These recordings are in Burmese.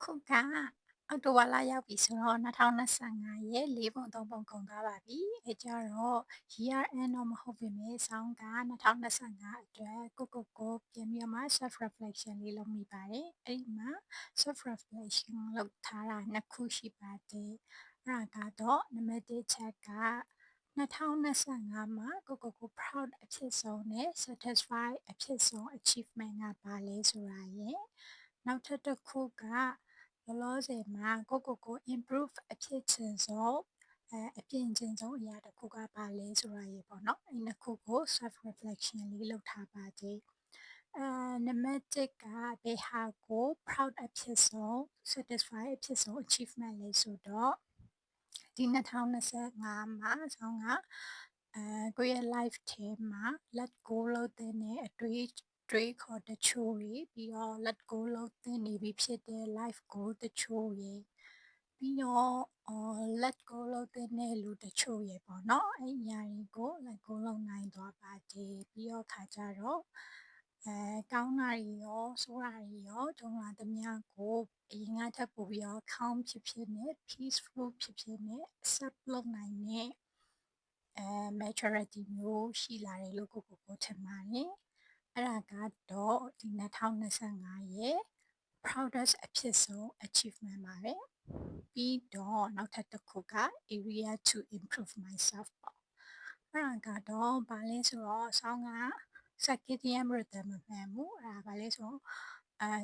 ခုကအောက်တိုဘာလရောက်ပြီဆိုတော့2025ရဲ့4ပုံ3ပုံကုန်သွားပါပြီ။အဲကြတော့ year end တော့မဟုတ်ပေမဲ့ဆောင်းက2025အတွက်ကိုပြန်ပြီးတော့မှ self reflection လေးလုပ်မိပါတယ်။အဲ့ဒီမှာ self reflection လုပ်ထားတာနှစ်ခုရှိပါတယ်။အဲ့ဒါကတော့နံပါတ်1ချက်က2025မှာကို proud အဖြစ်ဆုံးနဲ့ satisfy အဖြစ်ဆုံး achievement ကပါလဲဆိုတာရယ်နောက်ထပ်တစ်ခုကလောလောဆယ်မှာကို improve အဖြစ်ချင်ဆုံးအပြင်ချင်ဆုံးအရာတစ်ခုကပါလဲဆိုတာရေပေါ့နော်အဲ့နှစ်ခုကို self reflection လေးလုပ်ထားပါသေးနံပါတ်1ကဘယ်ဟာကို proud အဖြစ်ဆုံး satisfy အဖြစ်ဆုံး achievement လဲဆိုတော့ဒီ2025မှာဆောင်းကကိုယ့်ရဲ့ life ထဲမှာ let go လုပ်တဲ့အတွေးခေါ်တချို့တွေပြီးတော့ let go လုပ်တဲ့နေပြီဖြစ်တဲ့ life goal တချို့တွေပြီးတော့let go လုပ်တဲ့လူတချို့ရေပေါ့နော်အဲ့အရာတွေကို let go လုပ်နိုင်သွားပါတယ်ပြီးတော့ခါကြတော့ကောင်းတာတွေရောဆိုးတာတွေရောကြုံလာသမျှကိုအရင်ကထပ်ပို့ပြီးတော့ calm ဖြစ်နဲ့ peaceful ဖြစ်နဲ့ accept လုပ်နိုင်တဲ့ maturity မျိုးရှိလာတယ်လို့ကိုထင်ပါတယ်အဲ့ဒါကတော့ဒီ2025ရဲ့ proudest အဖြစ်ဆုံး achievement ပါပဲပြီးတော့နောက်ထပ်တစ်ခုက area to improve myself ပေါ့အဲ့ဒါကတော့ဘာလဲဆိုတော့ဆောင်းက circadian rhythm မမှန်ဘူးအဲ့ဒါဘာလဲဆိုတော့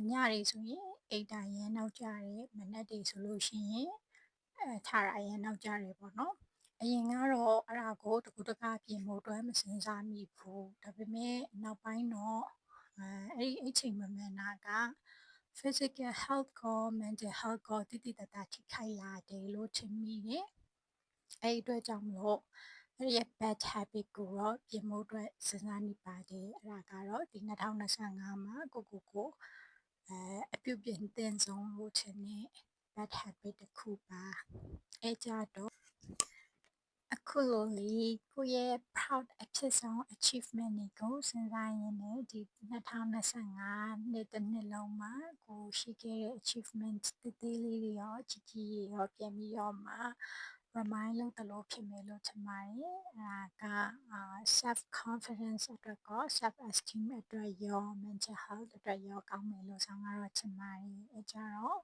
ညတွေဆိုရင်အိတ်တာရန်နောက်ကြတယ်မနက်တွေဆိုလို့ရှိရင်ထားတာရန်နောက်ကြတယ်ပေါ့နော်အရင်ကတော့အဲ့ဒါကိုတကူတကပြင်ဖို့အတွက်မစင်စားမိဘူးဒါပေမဲ့နောက်ပိုင်းတော့အဲ့အချိန်မမှန်တာက physical health ကို mental health ကိုတိတိတတ်ထိခိုက်လာတယ်လို့ထင်မိတယ်အဲ့အတွက်ကြောင့်မလို့အဲ့ဒီ bad habit ကိုတော့ပြင်ဖို့အတွက်စဉ်းစားနေပါတယ်အဲ့ဒါကတော့ဒီ2025မှာကိုအပြုပြင်သင့်ဆုံးလို့ထင်တဲ့ bad habit တစ်ခုပါအဲ့ကြတော့အခုလိုလေးကိုယ့်ရဲ့ proud အဖြစ်ဆုံး achievement တွေကိုစဉ်းစားရင်းနဲ့ဒီ2025နှစ်တစ်နှစ်လုံးမှာကိုရှိခဲ့တဲ့ achievement သေးလေးတွေရောကြီးရောပြန်ပြီးတော့မှ remind လုပ်သလိုဖြစ်မယ်လို့ထင်ပါတယ်။ဒါကself confidence အတွက်ကော self esteem အတွက်ရော mental health အတွက်ရောကောင်းမယ်လို့ဆောင်းကတော့ထင်ပါတယ်။အဲကြတော့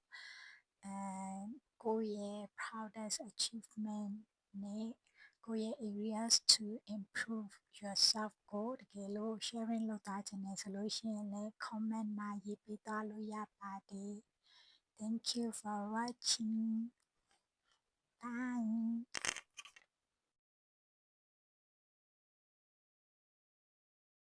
ကိုယ့်ရဲ့ proudest achievement နဲ့ကိုယ့်ရဲ့ areas to improve yourself ကိုတကယ်လို့ sharing လုပ်သားချင်တယ်ဆိုလို့ရှိရင်လည်း comment မှာရေးပေးသွားလို့ရပါတယ်။ Thank you for watching. Bye.